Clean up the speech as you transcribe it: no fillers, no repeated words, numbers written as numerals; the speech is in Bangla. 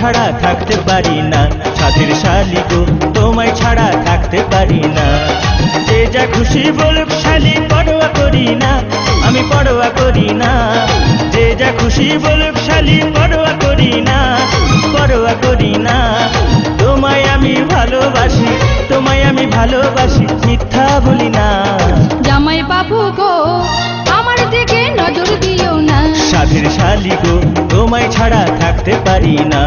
ছাড়া থাকতে পারি না। সাধের শালি গো তোমায় ছাড়া থাকতে পারি না। যে যা খুশি বলুক শালি পরোয়া করি না, আমি পরোয়া করি না। যে যা খুশি বলুক শালি পরোয়া করি না, পরোয়া করি না। তোমায় আমি ভালোবাসি, তোমায় আমি ভালোবাসি, মিথ্যা বলি না। জামাই বাবু গো আমার দিকে নজর দিও না। সাধের শালি গো তোমায় ছাড়া থাকতে পারি না।